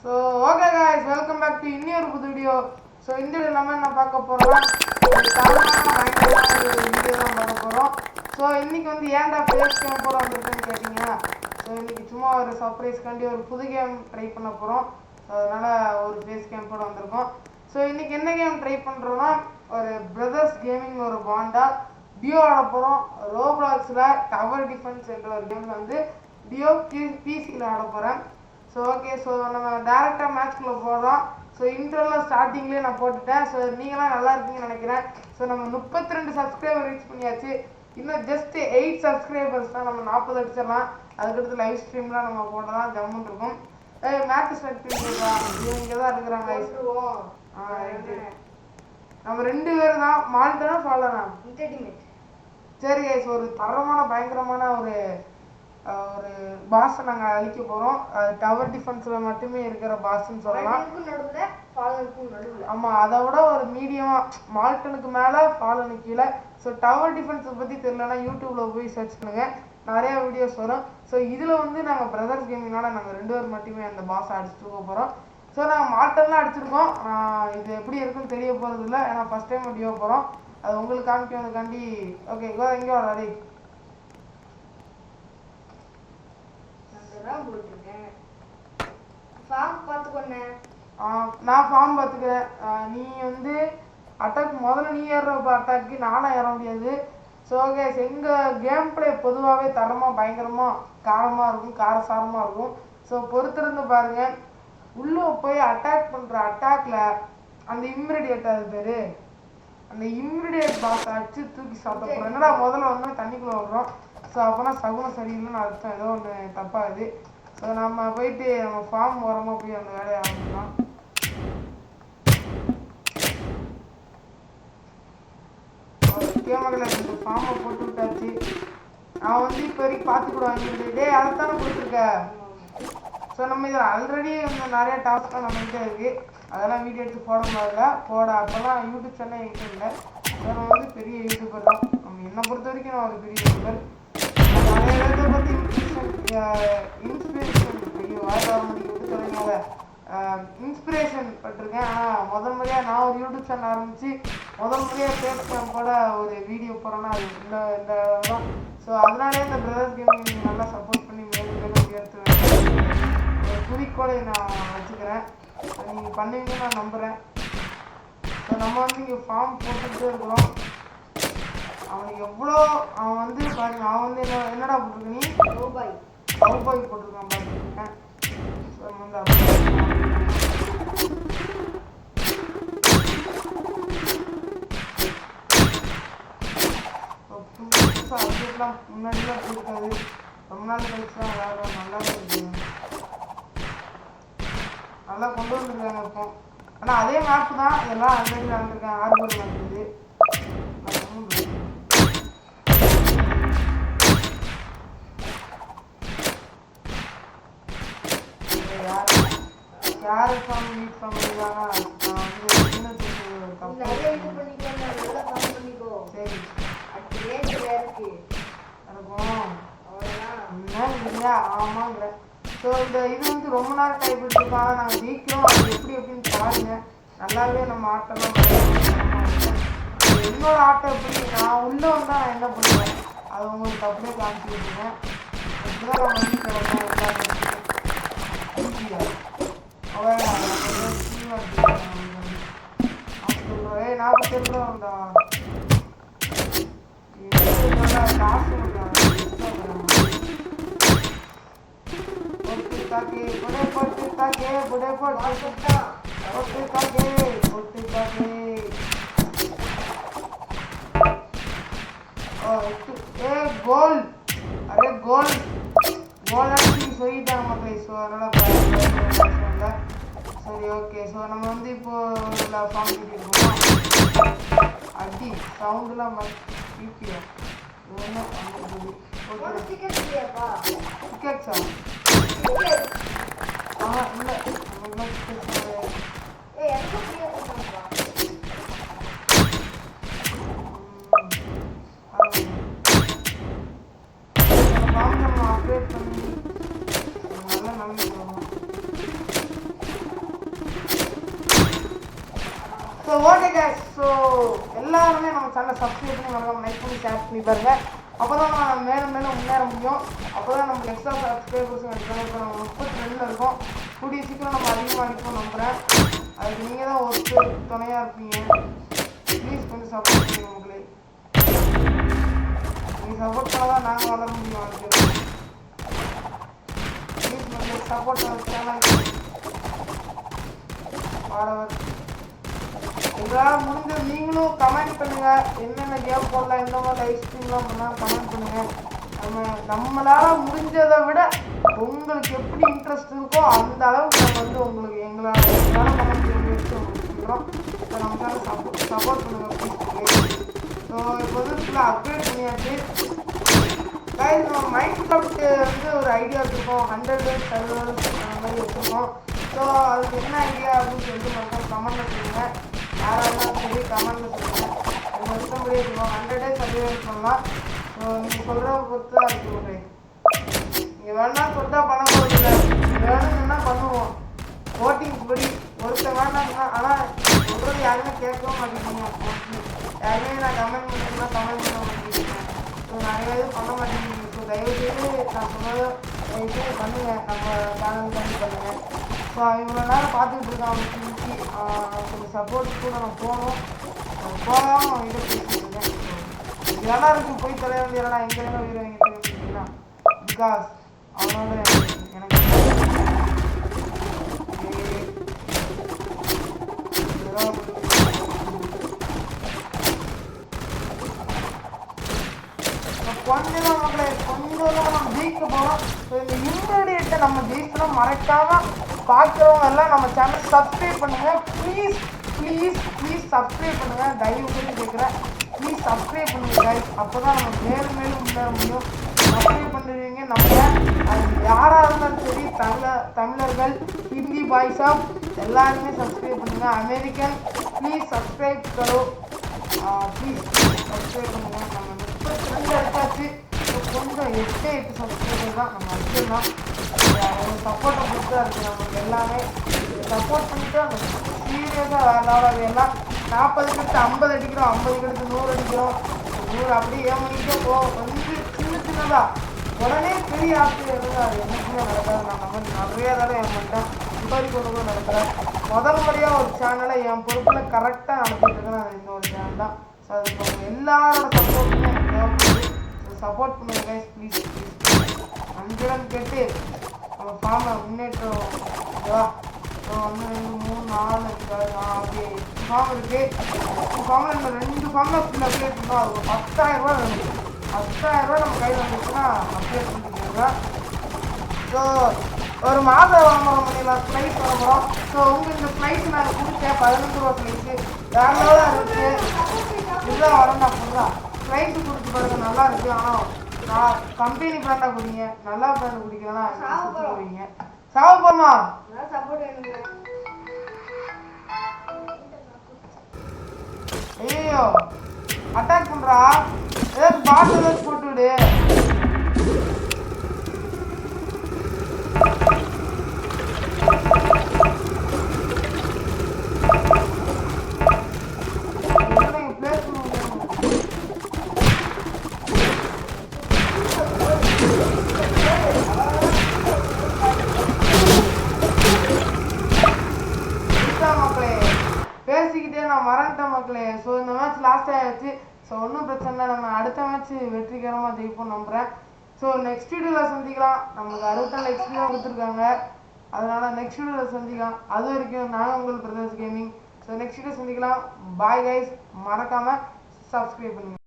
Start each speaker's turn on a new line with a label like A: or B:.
A: So okay guys, welcome back to இன்னொரு புது video. So இந்த வீடியோ நம்ம என்ன பார்க்க போகிறோம்னா ஒரு தரமான பயங்கரமான ஒரு வீடியோ தான் பார்க்க போகிறோம். ஸோ இன்றைக்கி வந்து ஏன்டா ஃபேஸ் கேம் போட வந்திருக்குன்னு கேட்டிங்கன்னா, ஸோ இன்றைக்கி சும்மா ஒரு சர்ப்ரைஸ்க்காண்டி ஒரு புது கேம் ட்ரை பண்ண போகிறோம். ஸோ அதனால் ஒரு ஃபேஸ் கேம் போட வந்திருக்கோம். ஸோ இன்றைக்கி என்ன கேம் ட்ரை பண்ணுறோன்னா, ஒரு பிரதர்ஸ் கேமிங் ஒரு பாண்டா டியோ ஆட போகிறோம். ரோப்ளாக்ஸில் டவர் டிஃபென்ஸ் என்ற ஒரு கேமில் வந்து டியோ பிசியில் ஆட போகிறேன். ஸோ ஓகே, ஸோ நம்ம டேரெக்டாக மேட்ச்குள்ளே போகிறோம். ஸோ இன்ட்ரோவில் ஸ்டார்டிங்லேயே நான் போட்டுட்டேன். ஸோ நீங்களாம் நல்லா இருக்கீங்கன்னு நினைக்கிறேன். ஸோ நம்ம 32 சப்ஸ்கிரைபர் ரீச் பண்ணியாச்சு. இன்னும் ஜஸ்ட் 8 சப்ஸ்கிரைபர்ஸ் தான், நம்ம 40 அடிச்சிடலாம். அதுக்கடுத்து லைவ் ஸ்ட்ரீம்லாம் நம்ம போட்டலாம் ஜம்முன்னு இருக்கும். மேட்ச் ஸ்டார்ட் பண்ணிருக்கா, இங்கே தான் இருக்கிறாங்க. நம்ம 2 பேர் தான். மால்ட்டனா ஃபாலோனா சரி கைஸ், ஒரு தரமான பயங்கரமான ஒரு பாஸை நாங்கள் அழிக்க போகிறோம். அது டவர் டிஃபென்ஸில் மட்டுமே இருக்கிற பாஸ்ன்னு சொல்லலாம். ஆமாம், அதை விட ஒரு மீடியமாக மால்டனுக்கு மேலே ஃபாலனுக்கு கீழே. ஸோ டவர் டிஃபென்ஸை பற்றி தெரியலன்னா யூடியூப்பில் போய் சர்ச் பண்ணுங்கள், நிறையா வீடியோஸ் வரும். ஸோ இதில் வந்து நாங்கள் பிரதர்ஸ் கேமிங்னால நாங்கள் 2 பேர் மட்டுமே அந்த பாஸை அடிச்சுட்டு போக போகிறோம். ஸோ நாங்கள் மால்டன்லாம் அடிச்சிருக்கோம். இது எப்படி இருக்குன்னு தெரிய போகிறது இல்லை, ஏன்னா ஃபஸ்ட் டைம் வீடியோ போகிறோம். அது உங்களுக்கு காமிக்கிறதுக்காண்டி. ஓகே, எங்கே வராடி நான் ஃபார்ம் பார்த்துக்கிறேன். நீ வந்து அட்டாக் முதல்ல நீ ஏறுறப்ப அட்டாக்கு நானும் ஏற முடியாது. ஸோ ஓகே, எங்கள் கேம் பிளே பொதுவாகவே தரமாக பயங்கரமாக காரமாக இருக்கும், காரசாரமாக இருக்கும். ஸோ பொறுத்திருந்து பாருங்கள். உள்ளே போய் அட்டாக் பண்ணுற அட்டாக்ல அந்த இம்மிடியேட் அது பேர், அந்த இம்மிடியேட் பாஸ் அடிச்சு தூக்கி சாப்பிட போகிறோம். என்னடா முதல்ல வந்து தண்ணிக்குள்ளே விடுறோம். ஸோ அப்போனா சகுனம் சரியில்லைன்னு அர்த்தம், ஏதோ ஒன்று தப்பாகுது. ஸோ நம்ம போயிட்டு நம்ம ஃபார்ம் ஓரமாக போய் அந்த வேலையை ஆரம்பிக்கலாம். கேமரில் 2 ஃபார்மை போட்டு விட்டாச்சு. நான் வந்து இப்போ வரைக்கும் பார்த்துக்கூட வாங்கிட்டு அதைத்தானே கொடுத்துருக்க. ஸோ நம்ம இதில் ஆல்ரெடி இன்னும் நிறைய டாஸ்க்லாம் நம்மகிட்ட இருக்குது. அதெல்லாம் வீடியோ எடுத்து போட முடியல. அப்போல்லாம் யூடியூப் சேனல் என்கிட்ட இல்லை. நான் வந்து பெரிய யூடியூபர் தான். நம்ம என்னை பொறுத்த வரைக்கும் நான் ஒரு பெரிய யூடியூபர். நிறைய இடத்தை பற்றி இன்ஸ்பிரேஷன் இன்ஸ்பிரேஷன் பட்டிருக்கேன். ஆனால் முதல் முறையாக நான் ஒரு யூடியூப் சேனல் ஆரம்பித்து முதல் முறையாக ஃபேஸ் கூட ஒரு வீடியோ போகிறேன்னா அது இந்த தான். ஸோ அதனாலே இந்த பிரதர்ஸ் கேமிங் நீங்கள் நல்லா சப்போர்ட் பண்ணி மேலும் மேலும் உயர்த்து ஒரு குறிக்கோளை நான் வச்சுக்கிறேன். நீங்கள் பண்ணுவீங்கன்னு நான் நம்புகிறேன். ஸோ நம்ம வந்து இங்கே ஃபார்ம் போட்டுக்கிட்டே இருக்கிறோம். அவனுக்கு எவ்வளோ அவன் வந்து பாருங்க, அவன் வந்து என்னடா போட்டிருக்க நீ கவுபாய் போட்டிருக்கான் பார்த்துருக்கேன். ஸோ வந்து அப்டேட்லாம் முன்னாடிலாம் போயிருக்காது, ரொம்ப நாள் கழிச்சுலாம் விளையாடுறோம். நல்லா இருக்கு, நல்லா கொண்டு வந்துருக்காங்க இப்போ. ஆனால் அதே மேப்பு தான், இதெல்லாம் ஆல்ரெடி விளாண்டுருக்கேன். ஆர்பர் மேப் இது. யாரு ஃபார்ம் மீட் பண்ணிருக்காங்க. நான் வந்து சின்ன சரி இல்லையா ஆமாங்கிற. ஸோ இந்த இது வந்து ரொம்ப நேரம் டைப் எடுத்துருக்காங்க. நாங்கள் ஜெயிக்கிறோம். அது எப்படின்னு பாருங்க. நல்லாவே நம்ம ஆட்டெல்லாம் என்னோட ஆட்டம் எப்படி நான் உள்ளே வந்தால் நான் என்ன பண்ணுவேன் அது உங்களுக்கு அப்படியே காமிச்சிருக்கேன். இப்படிதான் நான் வந்து கிடப்பேன். गोल अरे गोल गोल சொல்லிட்டாங்க மக்களே. ஸோ அதனால் சரி ஓகே. ஸோ நம்ம வந்து இப்போ ஃபார்ம் பண்ணிருக்கோம். அடி சவுண்டுலாம் பிபியா டிக்கெட்ஸா? இல்லை அப்டேட் பண்ணி நல்லா நம்பிக்கை எல்லாருமே நம்ம சேனலை சப்ஸ்கிரைப் பண்ணி மறக்காம லைக் பண்ணி ஷேர் பண்ணி பாருங்க. அப்போதான் நம்ம மேலும் மேலும் முன்னேற முடியும். அப்போதான் நமக்கு எக்ஸ்ட்ரா சப்ஸ்கிரைபர்ஸும் எடுக்கணும். இப்போ நம்ம 32 இருக்கோம். கூடிய சீக்கிரம் நம்ம அதிகமாக அடிப்போம் நம்புகிறேன். அதுக்கு நீங்கள் தான் ஒரு துணையாக இருப்பீங்க. ப்ளீஸ் கொஞ்சம் சப்போர்ட் பண்ணுங்க உங்களே. நீங்கள் சப்போர்ட் பண்ணால் தான் நாங்கள் வளர முடியும். அதுக்கு ப்ளீஸ் கொஞ்சம் சப்போர்ட் சேனல் பாடவர் உங்களால் முடிஞ்ச நீங்களும் கமெண்ட் பண்ணுங்க. என்னென்ன கேம் போடலாம், எந்த மாதிரி லைவ் ஸ்ட்ரீம்லாம் பண்ணால் கமெண்ட் பண்ணுங்க. நம்மளால முடிஞ்சதை விட உங்களுக்கு எப்படி இன்ட்ரெஸ்ட் இருக்கோ அந்த அளவுக்கு நம்ம வந்து உங்களுக்கு எங்களால் கமெண்ட் வச்சு உங்களுக்கு சொல்கிறோம். ஸோ நமக்காக சப்போர்ட் பண்ணுங்க ப்ளீஸ். ஸோ இப்போ வந்து ஃபுல்லாக அப்டேட் பண்ணியாச்சு. கைஸ் நம்ம மைன்கிராஃப்ட் வந்து ஒரு ஐடியா வச்சுருக்கோம். 100 days சர்வர்ஸ் அந்த மாதிரி வச்சுருக்கோம். ஸோ அதுக்கு என்ன ஐடியா அப்படின்னு சொல்லிட்டு மக்கள் கமெண்ட்டில் சொல்லுங்கள். யாராக இருந்தாலும் சரி கமெண்ட்டில் சொல்லுங்கள். உங்கள் இஷ்டப்படி இருக்கணும். 100 days சர்வீஸ் பண்ணலாம். ஸோ நீங்கள் சொல்கிற பொறுத்து தான் இருக்கு. ஒரு நீங்கள் வேணாம் சொல்லிட்டா பண்ண போகிறதில்ல. நீங்கள் வேணும்னா பண்ணுவோம். ஓட்டிங்ஸ் படி ஒருத்தர் வேண்டாம்னா ஆனால் சொல்கிறது யாருமே கேட்கவும் மாட்டேங்கிறீங்க. யாருமே நான் கமெண்ட் பண்ணிங்கன்னா கமெண்ட் பண்ண மாட்டேங்கிறீங்க. ஸோ நிறைய இது பண்ண மாட்டேங்கிறீங்க. ஸோ தயவுசெய்து நான் சொன்னதை தயவுசெய்து பண்ணுங்கள். நம்ம சேனலுக்காண்டி பண்ணுங்கள். ஸோ இவ்வளோ நேரம் பார்த்துக்கிட்டு இருக்கேன். அவனுக்கு கொஞ்சம் சப்போர்ட் கூட நான் போகணும். போகாமல் அவங்ககிட்ட பேசிட்டு இருக்கேன். இதெல்லாம் இருக்குது போய் தர வேண்டியதா எங்கேயுமே உயிர் வாங்கிட்டு அப்படின்னா பிகாஸ் அவனோட எனக்கு கொஞ்சம் மக்களை கொஞ்சம் நம்ம ஜெயிக்க போகிறோம். ஸோ இந்த இன்கிரீடியண்ட்டை நம்ம ஜெயிச்சோம். மறக்காமல் பார்க்குறவங்க எல்லாம் நம்ம சேனல் சப்ஸ்கிரைப் பண்ணுங்கள். ப்ளீஸ் ப்ளீஸ் ப்ளீஸ் சப்ஸ்கிரைப் பண்ணுங்கள். தயவு செய்து கேட்குறேன். ப்ளீஸ் சப்ஸ்கிரைப் பண்ணுங்க கைஸ். அப்போ தான் நம்ம மேலும் மேலும் முன்னேற முடியும். சப்ஸ்கிரைப் பண்ணுவீங்க. நம்ம அது யாராக இருந்தாலும் சரி தமிழர்கள் ஹிந்தி பாய்ஸா எல்லாருமே சப்ஸ்கிரைப் பண்ணுங்க. அமெரிக்கன் ப்ளீஸ் சப்ஸ்கிரைப் கரோ. ப்ளீஸ் சப்ஸ்கிரைப் பண்ணுங்க. நம்ம 32 எடுத்தாச்சு. கொஞ்சம் 8 சப்ஸ்கிரைபர் தான் நம்ம வச்சிடலாம். சப்போர்ட்டை பொறுத்து தான் இருக்குது நமக்கு எல்லாமே. சப்போர்ட் பண்ணிட்டு அந்த சீரியஸாக வேறு லெவலில் எல்லாம் 40 கடுத்து 50 அடிக்கிறோம், 50 கடுத்து 100 அடிக்கிறோம். 100 அப்படியே ஏமானிக்கே வந்து சின்னதாக உடனே பெரிய ஆசை இருந்தால் அது என்னைக்குமே நடக்காது. நான் நம்ம நிறைய தடவை ஏமாட்டேன். இப்போது கொண்டு கூட நடக்கிறேன். முதல் முறையாக ஒரு சேனலை என் பொறுப்பில் கரெக்டாக நடத்திட்டு இருக்கேன். அது இந்த ஒரு சேனல் தான். ஸோ அதுக்கு அவங்க எல்லாரோட சப்போர்ட்டுமே எனக்கு தேவைப்படுது. ஸோ சப்போர்ட் பண்ணுங்க கைஸ் ப்ளீஸ் ப்ளீஸ். அன்றுடன் கேட்டு நம்ம ஃபார்மை முன்னேற்றம் ஓகேவா. ஸோ 1 2 3 4 5 அப்படியே ஃபார்ம் இருக்குது. ஃபார்மில் இன்னும் 2 ஃபார்மில் ஃபுல் அப்டேட் பண்ணோம். அது ஒரு 10,000 ரூபா வேணும். 10,000 ரூபா நம்ம கையில் வந்துச்சுன்னா அப்டேட் பண்ணிக்கிறோங்க. ஸோ ஒரு மாத விளம்பரம் பண்ணிடலாம். ஸ்லைஸ் விளம்பரம். ஸோ உங்களுக்கு இந்த ஸ்லைஸ் நான் கொடுத்தேன் 15 ரூபா ஸ்லைஸு வேறு லெவலாக இருக்குது. இதுதான் வரண்டா ஃபுல்லாக ஸ்லைஸு கொடுத்து பாருங்க நல்லா இருக்குது. ஆனால் நான் கம்பெனி பிராண்டாக குடிங்க. நல்லா பிராண்டு குடிக்கிறேன்னா குடிங்க. சாவு போமா ஐயோ அட்டாக் பண்றா. ஏதாவது பாட்டில் ஏதாச்சும் போட்டு விடு. பேசிக்கிட்டே நான் மறந்துட்டேன் மக்களே. ஸோ இந்த மேட்ச் லாஸ்ட் ஆகிடுச்சு. ஸோ ஒன்றும் பிரச்சனை இல்லை. நம்ம அடுத்த மேட்ச் வெற்றிகரமாக ஜெயிப்போம் நம்புகிறேன். ஸோ நெக்ஸ்ட் வீடியோவில் சந்திக்கலாம். நமக்கு 64 XP தான் கொடுத்துருக்காங்க. அதனால் நெக்ஸ்ட் வீடியோவில் சந்திக்கலாம். அது வரைக்கும் நாங்கள் உங்கள் brothers gaming. So next video சந்திக்கலாம். Bye guys. மறக்காமல் சப்ஸ்கிரைப் பண்ணுங்கள்.